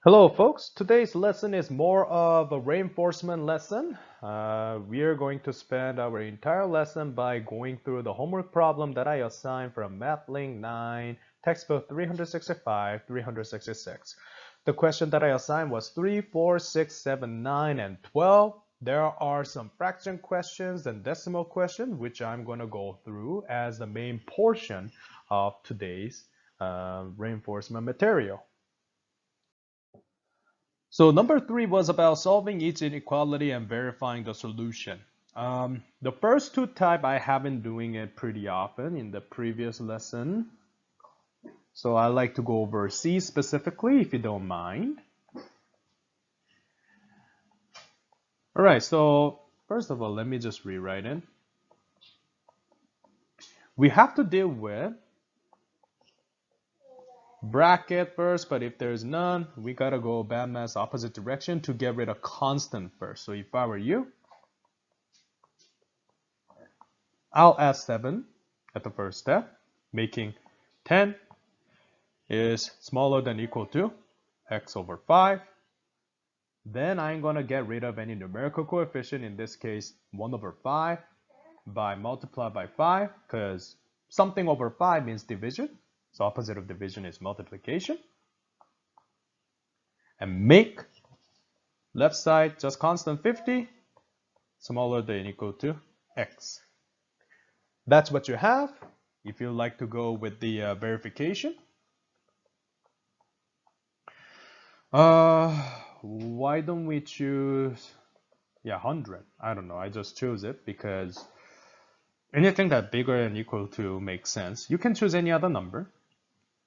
Hello folks, today's lesson is more of a reinforcement lesson. We are going to spend our entire lesson by going through the homework problem that I assigned from MathLink 9, textbook 365, 366. The question that I assigned was 3, 4, 6, 7, 9, and 12. There are some fraction questions and decimal questions which I'm going to go through as the main portion of today's reinforcement material. So number 3 was about solving each inequality and verifying the solution. The first two type I have been doing it pretty often in the previous lesson. So I like to go over C specifically if you don't mind. All right, so first of all, let me just rewrite it. We have to deal with bracket first, but if there's none, we gotta go BAMAS opposite direction to get rid of constant first. So if I were you, I'll add 7 at the first step, making 10 is smaller than or equal to x over 5. Then I'm going to get rid of any numerical coefficient, in this case 1 over 5, by multiply by 5, because something over 5 means division. So opposite of division is multiplication. And make left side just constant 50, smaller than or equal to x. That's what you have. If you like to go with the verification. Why don't we choose, 100. I don't know, I just chose it because anything that bigger than or equal to makes sense. You can choose any other number.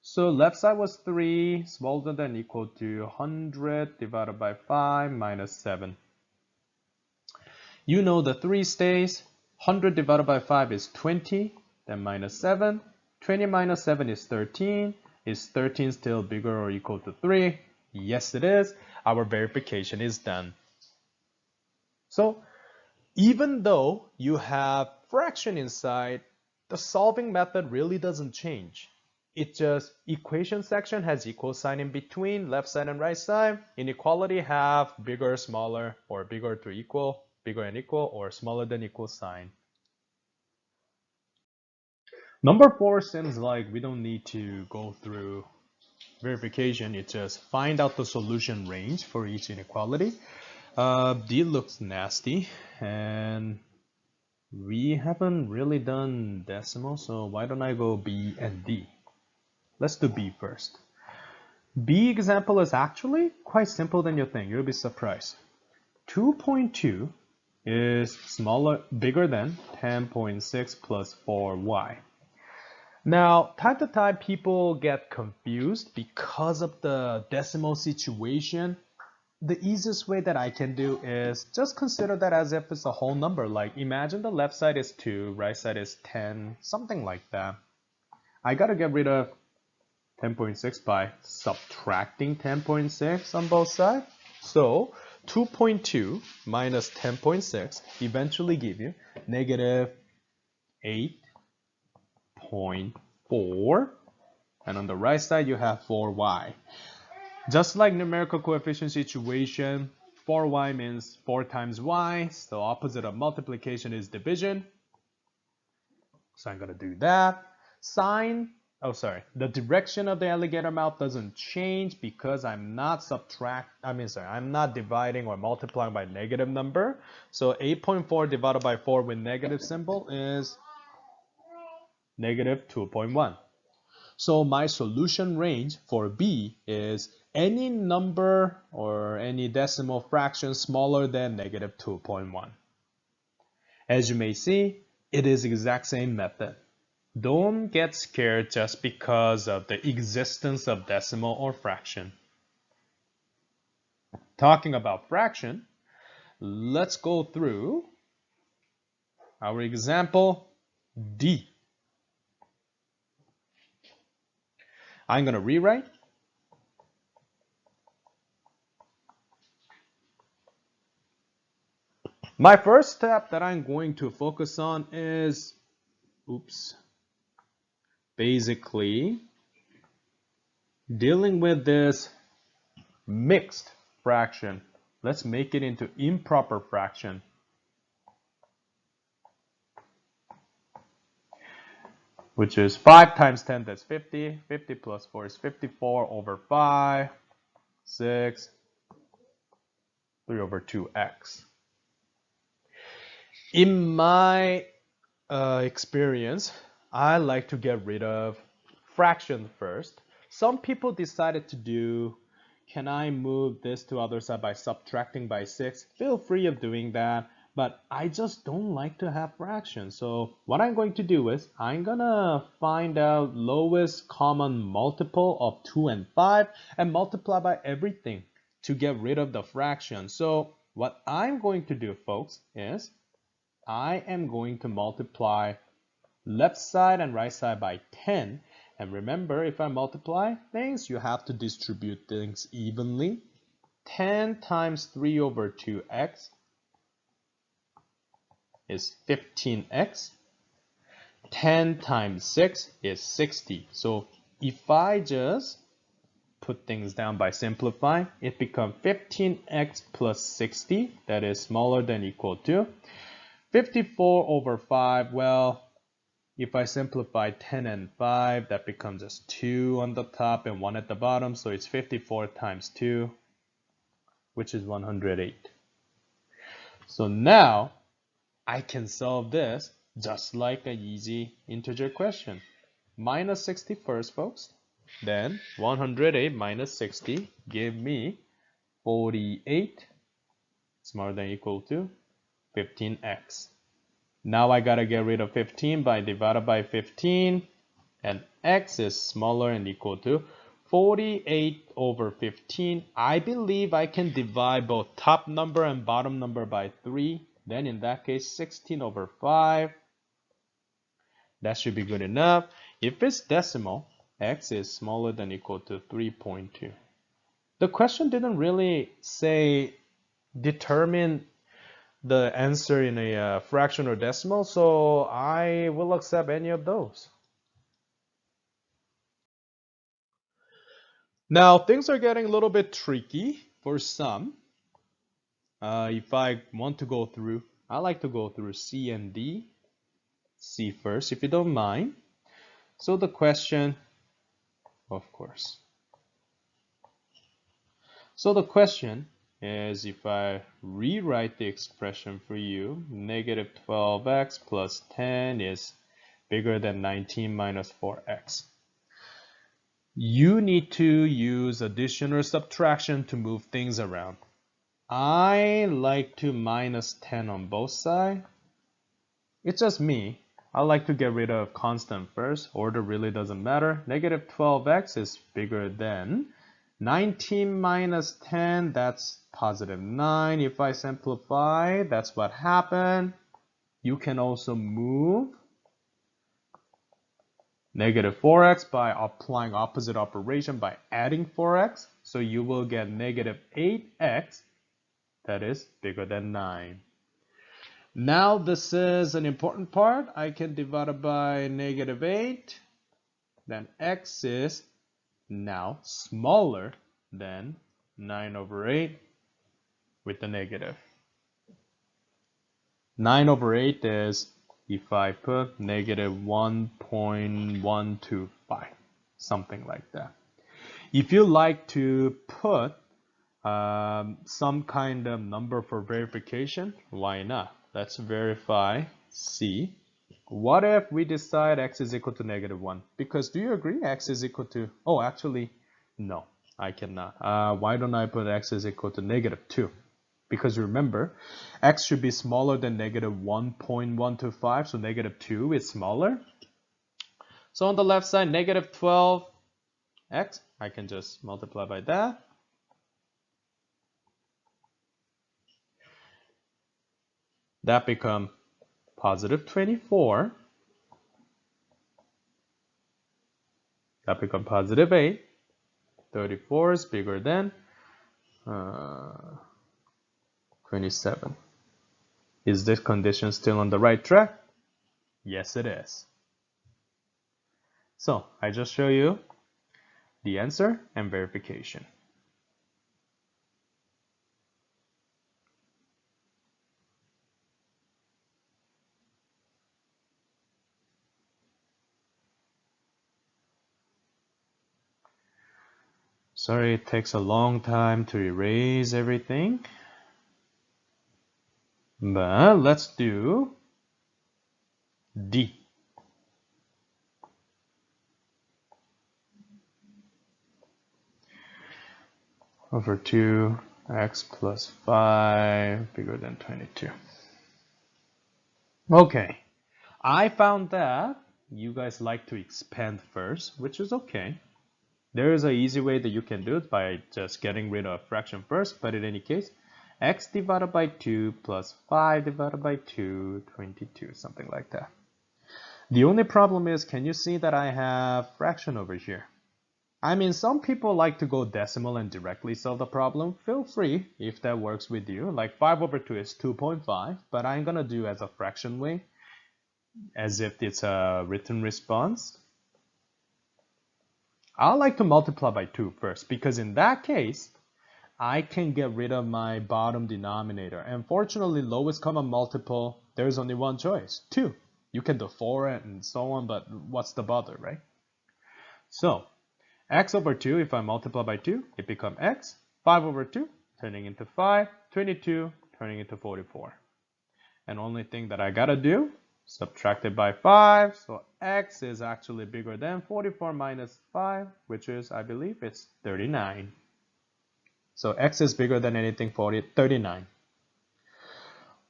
So left side was 3, smaller than or equal to 100 divided by 5 minus 7. You know the 3 stays. 100 divided by 5 is 20, then minus 7. 20 minus 7 is 13. Is 13 still bigger or equal to 3? Yes, it is. Our verification is done. So even though you have fraction inside, the solving method really doesn't change. It just equation section has equal sign in between, left side and right side. Inequality have bigger, smaller, or bigger to equal, bigger and equal, or smaller than equal sign. Number 4 seems like we don't need to go through verification. It's just find out the solution range for each inequality. D looks nasty, and we haven't really done decimal, so why don't I go B and D? Let's do B first. B example is actually quite simple than you think. You'll be surprised. 2.2 is bigger than 10.6 plus 4y. Now, time to time, people get confused because of the decimal situation. The easiest way that I can do is just consider that as if it's a whole number. Like imagine the left side is 2, right side is 10, something like that. I gotta get rid of 10.6 by subtracting 10.6 on both sides. So 2.2 minus 10.6 eventually give you negative 8.4. And on the right side, you have 4y. Just like numerical coefficient situation, 4y means 4 times y. So opposite of multiplication is division. So I'm going to do that. The direction of the alligator mouth doesn't change because I'm not I'm not dividing or multiplying by negative number. So 8.4 divided by 4 with negative symbol is negative 2.1. So my solution range for B is any number or any decimal fraction smaller than negative 2.1. As you may see, it is the exact same method. Don't get scared just because of the existence of decimal or fraction. Talking about fraction, let's go through our example D. I'm going to rewrite. My first step that I'm going to focus on is, basically dealing with this mixed fraction. Let's make it into improper fraction. Which is 5 times 10, that's 50. 50 plus 4 is 54 over 5, 6, 3 over 2x. In my experience, I like to get rid of fraction first. Some people decided to do, can I move this to other side by subtracting by 6? Feel free of doing that, but I just don't like to have fractions. So what I'm going to do is I'm gonna find out lowest common multiple of 2 and 5 and multiply by everything to get rid of the fraction. So what I'm going to do, folks, is I am going to multiply left side and right side by 10. And remember, if I multiply things, you have to distribute things evenly. 10 times 3 over 2x is 15x. 10 times 6 is 60. So if I just put things down by simplifying, it becomes 15x plus 60, that is smaller than or equal to 54 over 5. Well, if I simplify 10 and 5, that becomes just 2 on the top and 1 at the bottom. So it's 54 times 2, which is 108. So now I can solve this just like an easy integer question. Minus 60 first, folks. Then 108 minus 60 give me 48, smaller than or equal to 15x. Now I gotta get rid of 15 by divided by 15, and x is smaller and equal to 48 over 15. I believe I can divide both top number and bottom number by 3. Then in that case, 16 over 5. That should be good enough. If it's decimal, x is smaller than or equal to 3.2. The question didn't really say determine the answer in a fraction or decimal, so I will accept any of those. Now things are getting a little bit tricky for some. If I want to go through, I like to go through C and D. C first, if you don't mind. So the question, of course. So the question is, if I rewrite the expression for you, negative 12x plus 10 is bigger than 19 minus 4x. You need to use addition or subtraction to move things around. I like to minus 10 on both sides. It's just me. I like to get rid of constant first. Order really doesn't matter. Negative 12x is bigger than 19 minus 10, that's positive 9. If I simplify, that's what happened. You can also move negative 4x by applying opposite operation by adding 4x. So you will get negative 8x, that is bigger than 9. Now this is an important part. I can divide it by negative 8. Then x is now smaller than 9 over 8 with the negative. 9 over 8 is, if I put negative 1.125, something like that. If you like to put some kind of number for verification, why not? Let's verify C. What if we decide x is equal to negative 1? Because do you agree x is equal to, oh, actually, no, I cannot. Why don't I put x is equal to negative 2? Because remember, x should be smaller than negative 1.125, so negative 2 is smaller. So on the left side, negative 12x, I can just multiply by that. That becomes positive 24. That becomes positive 8. 34 is bigger than 27. Is this condition still on the right track? Yes, it is. So I just show you the answer and verification. Sorry, it takes a long time to erase everything. But let's do D. Over 2x plus 5 bigger than 22. Okay, I found that you guys like to expand first, which is okay. There is an easy way that you can do it by just getting rid of a fraction first, but in any case, x divided by 2 plus 5 divided by 2, 22, something like that. The only problem is, can you see that I have fraction over here? I mean, some people like to go decimal and directly solve the problem. Feel free if that works with you. Like 5 over 2 is 2.5, but I'm gonna do as a fraction way, as if it's a written response. I like to multiply by 2 first, because in that case, I can get rid of my bottom denominator. Unfortunately, lowest common multiple, there's only one choice, 2. You can do 4 and so on, but what's the bother, right? So, x over 2, if I multiply by 2, it becomes x. 5 over 2, turning into 5. 22, turning into 44. And only thing that I gotta do, subtract it by 5. So x is actually bigger than 44 minus 5, which is, I believe, it's 39. So x is bigger than anything, 39.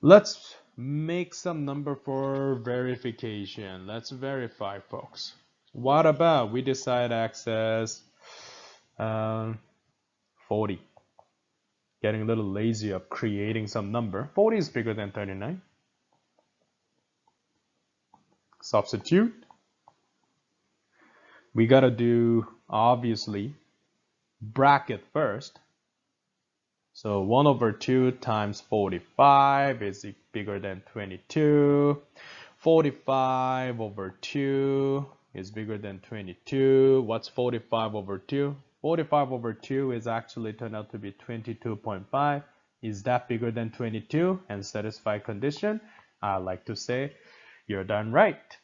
Let's make some number for verification. Let's verify, folks. What about we decide x as 40? Getting a little lazy of creating some number. 40 is bigger than 39. Substitute. We gotta do, obviously, bracket first. So 1 over 2 times 45 is bigger than 22. 45 over 2 is bigger than 22. What's 45 over 2? 45 over 2 is actually turned out to be 22.5. Is that bigger than 22 and satisfy condition? I like to say you're done right.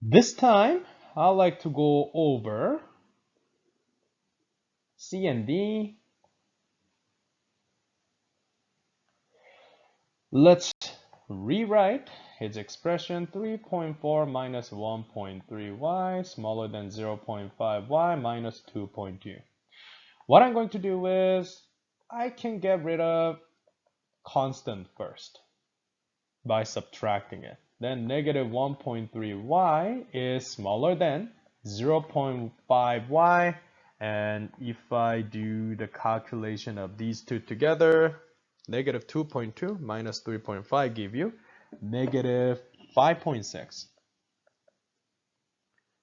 This time, I like to go over C and D. Let's rewrite its expression 3.4 minus 1.3y smaller than 0.5y minus 2.2. What I'm going to do is I can get rid of constant first by subtracting it. Then negative 1.3y is smaller than 0.5y, and if I do the calculation of these two together, negative 2.2 minus 3.5 give you negative 5.6.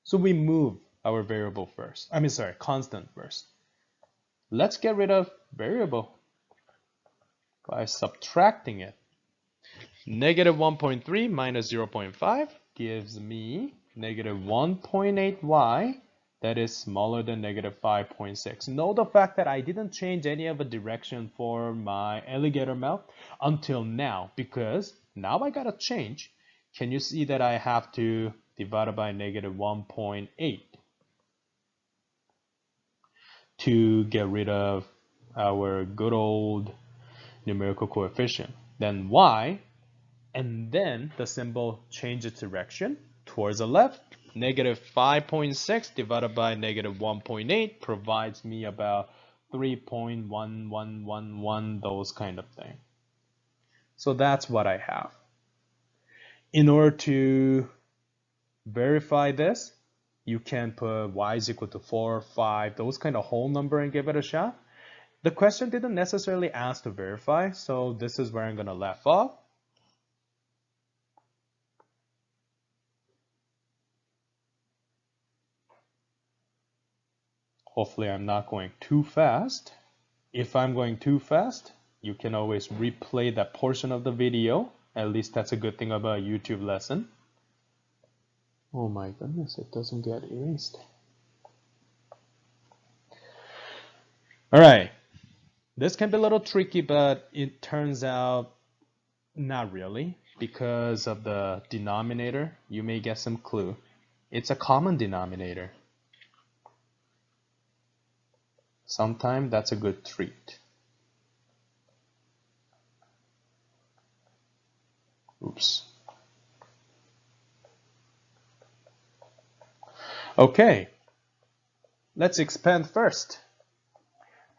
So we move our variable first. Constant first. Let's get rid of variable by subtracting it. Negative 1.3 minus 0.5 gives me negative 1.8y. That is smaller than negative 5.6. Note the fact that I didn't change any of the direction for my alligator mouth until now, because now I gotta change. Can you see that I have to divide it by negative 1.8 to get rid of our good old numerical coefficient? Then y, and then the symbol changes direction towards the left. Negative 5.6 divided by negative 1.8 provides me about 3.1111, those kind of thing. So that's what I have. In order to verify this, you can put y is equal to 4, 5, those kind of whole number and give it a shot. The question didn't necessarily ask to verify, so this is where I'm going to left off. Hopefully I'm not going too fast. If I'm going too fast, you can always replay that portion of the video. At least that's a good thing about a YouTube lesson. Oh my goodness, it doesn't get erased. Alright, this can be a little tricky, but it turns out not really. Because of the denominator, you may get some clue. It's a common denominator. Sometimes that's a good treat. Oops. Okay, let's expand first.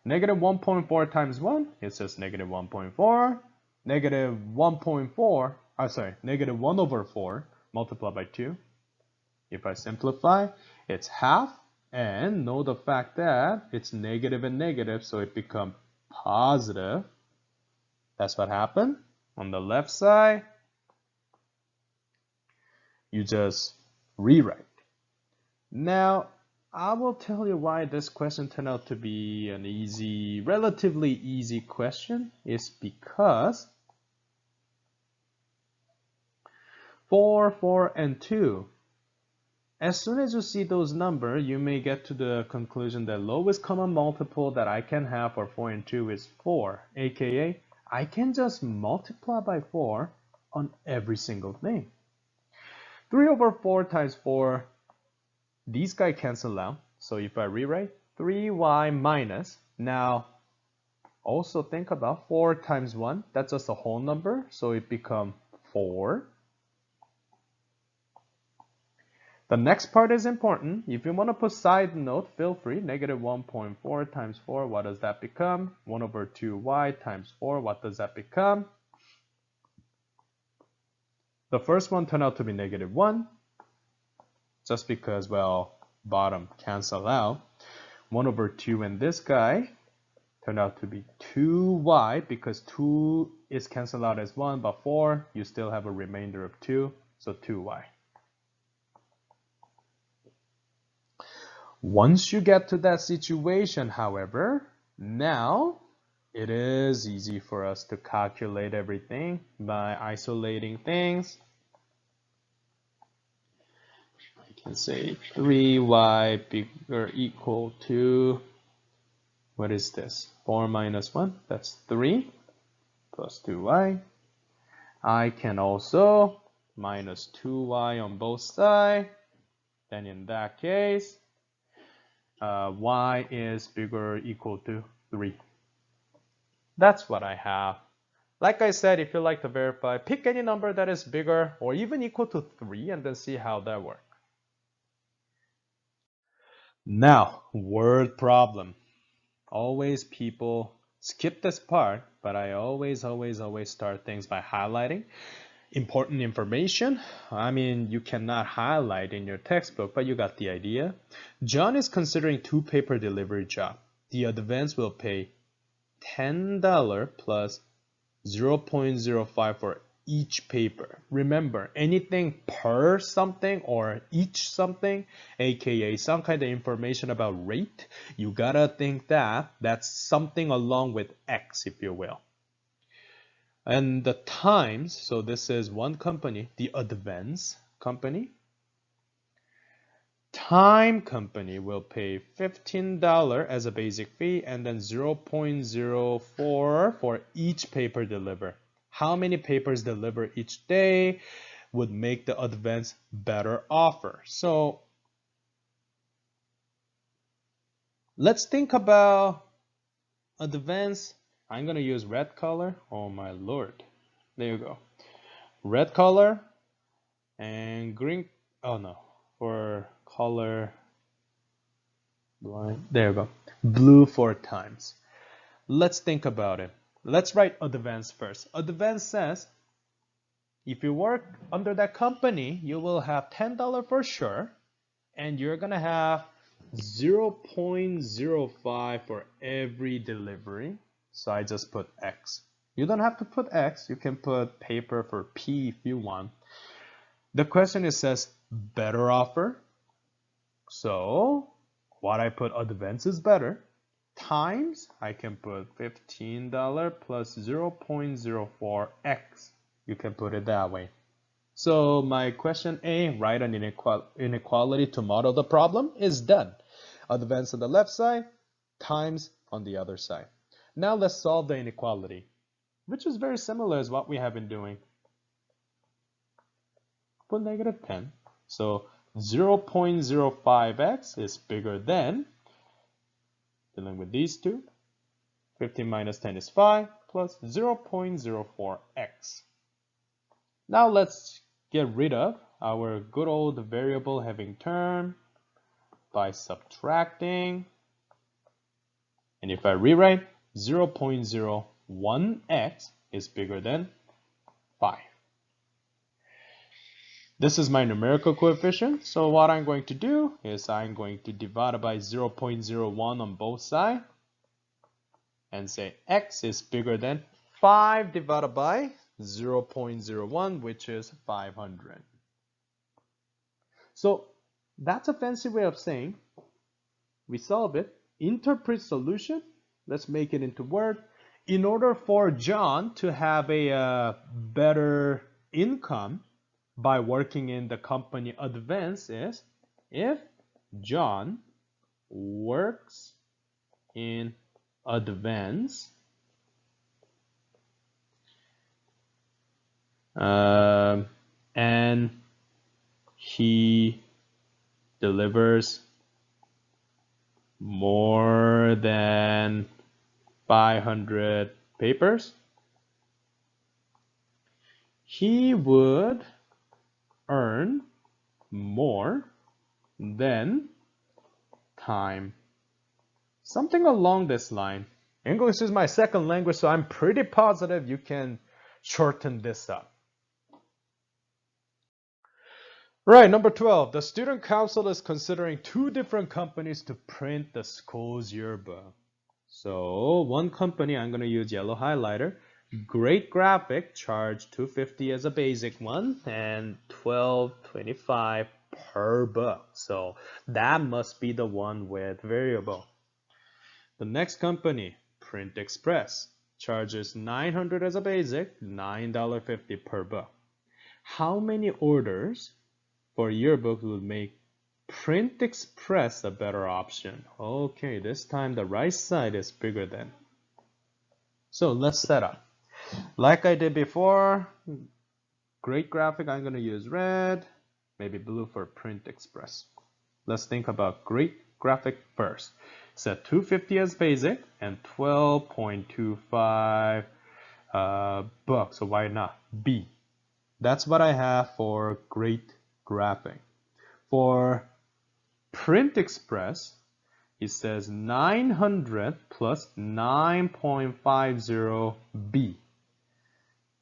Negative 1.4 times 1, it says negative 1.4. Negative 1.4, negative 1 over 4 multiplied by 2. If I simplify, it's half, and know the fact that it's negative and negative, so it becomes positive. That's what happened. On the left side, you just rewrite. Now, I will tell you why this question turned out to be an easy, relatively easy question. It's because 4, 4, and 2. As soon as you see those numbers, you may get to the conclusion that lowest common multiple that I can have for 4 and 2 is 4, aka I can just multiply by 4 on every single thing. 3 over 4 times 4, these guys cancel out. So if I rewrite 3y minus, now also think about 4 times 1, that's just a whole number, so it becomes 4. The next part is important. If you want to put side note, feel free. Negative 1.4 times 4, what does that become? 1 over 2y times 4, what does that become? The first one turned out to be negative 1, just because, well, bottom cancel out. 1 over 2 and this guy turned out to be 2y, because 2 is canceled out as 1, but 4, you still have a remainder of 2, so 2y. Once you get to that situation, however, now it is easy for us to calculate everything by isolating things. I can say 3y bigger equal to, what is this? 4 minus 1, that's 3 plus 2y. I can also minus 2y on both sides. Then in that case, y is bigger or equal to 3. That's what I have. Like I said, if you like to verify, pick any number that is bigger or even equal to 3 and then see how that works. Now, word problem. Always people skip this part, but I always start things by highlighting important information. I mean, you cannot highlight in your textbook, but you got the idea. John is considering 2 paper delivery jobs. The advance will pay $10 plus 0.05 for each paper. Remember, anything per something or each something, aka some kind of information about rate, you gotta think that that's something along with X, if you will. And the times, so this is one company, the advance company. Time company will pay $15 as a basic fee and then 0.04 for each paper delivered. How many papers delivered each day would make the advance better offer? So let's think about advance. I'm going to use red color. Oh my lord. There you go. Red color and green. Oh no. For color blind. There you go. Blue 4 times. Let's think about it. Let's write advance first. Advance says if you work under that company, you will have $10 for sure, and you're gonna have 0.05 for every delivery. So I just put X. You don't have to put X. You can put paper for P if you want. The question is says better offer. So what I put advance is better. Times, I can put $15 plus 0.04x. You can put it that way. So my question A, write an inequality to model the problem, is done. Advance on the left side, times on the other side. Now let's solve the inequality, which is very similar as what we have been doing. Put negative 10. So 0.05x is bigger than, dealing with these two, 15 minus 10 is 5, plus 0.04x. Now let's get rid of our good old variable having term by subtracting. And if I rewrite, 0.01x is bigger than 5. This is my numerical coefficient, so what I'm going to do is I'm going to divide it by 0.01 on both sides and say x is bigger than 5 divided by 0.01, which is 500. So that's a fancy way of saying we solve it, interpret solution, let's make it into word. In order for John to have a better income by working in the company Advance is if John works in Advance and he delivers more than 500 papers, he would earn more than time. Something along this line. English is my second language, so I'm pretty positive you can shorten this up. Right, number 12. The student council is considering 2 different companies to print the school's yearbook. So one company, I'm going to use yellow highlighter. Great Graphic charged $250 as a basic one and $12.25 per book. So that must be the one with variable. The next company, Print Express, charges $900 as a basic, $9.50 per book. How many orders for yearbooks would make Print Express a better option? Okay, this time the right side is bigger than. So let's set up. Like I did before, Great Graphic, I'm going to use red, maybe blue for Print Express. Let's think about Great Graphic first. Set $250 as basic and 12.25 bucks, so why not B? That's what I have for Great Graphic. For Print Express, it says 900 plus 9.50B.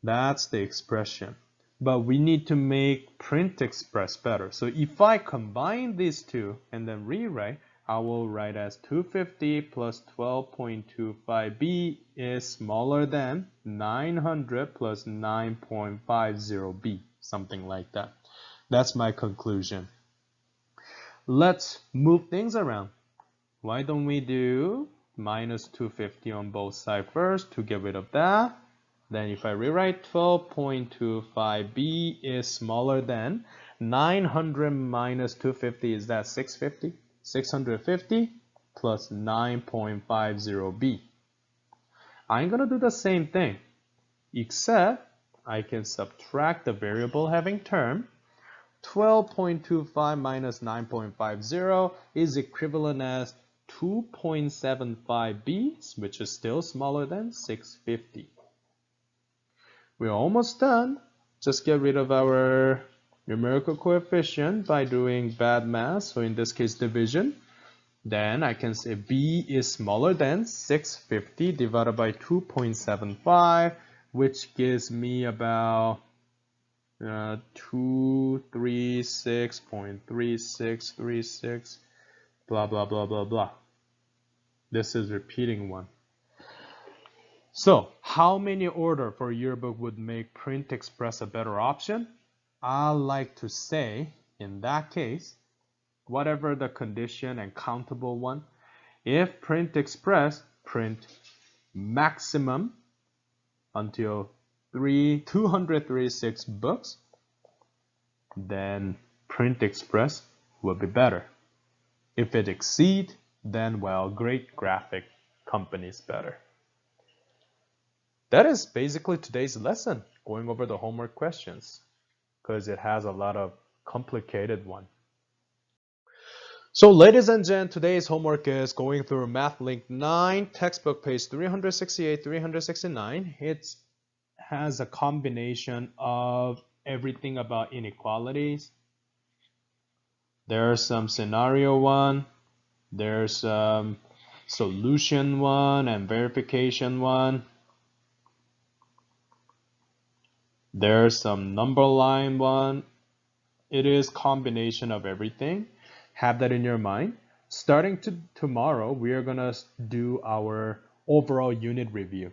That's the expression. But we need to make Print Express better. So if I combine these two and then rewrite, I will write as 250 plus 12.25B is smaller than 900 plus 9.50B, something like that. That's my conclusion. Let's move things around. Why don't we do minus 250 on both sides first to get rid of that? Then if I rewrite 12.25B is smaller than 900 minus 250, is that 650? 650 plus 9.50B. I'm going to do the same thing, except I can subtract the variable having term. 12.25 minus 9.50 is equivalent as 2.75B, which is still smaller than 650. We're almost done. Just get rid of our numerical coefficient by doing bad math, so in this case division. Then I can say B is smaller than 650 divided by 2.75, which gives me about 236.3636, blah, blah, blah, blah, blah. This is repeating one. So how many order for yearbook would make Print Express a better option? I like to say, in that case, whatever the condition and countable one, if Print Express print maximum until 236 books, then Print Express will be better. If it exceed, then well, Great Graphic Company is better. That is basically today's lesson, going over the homework questions, because it has a lot of complicated one. So ladies and gents, today's homework is going through Math Link 9, textbook page 368, 369. It has a combination of everything about inequalities. There's some scenario one, there's some solution one and verification one. There's some number line one. It is combination of everything. Have that in your mind. Starting tomorrow, we are gonna do our overall unit review.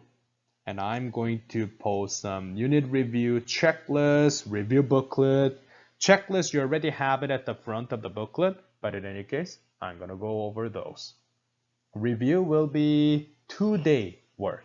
And I'm going to post some unit review checklist, review booklet. Checklist, you already have it at the front of the booklet, but in any case, I'm gonna go over those. Review will be 2-day work.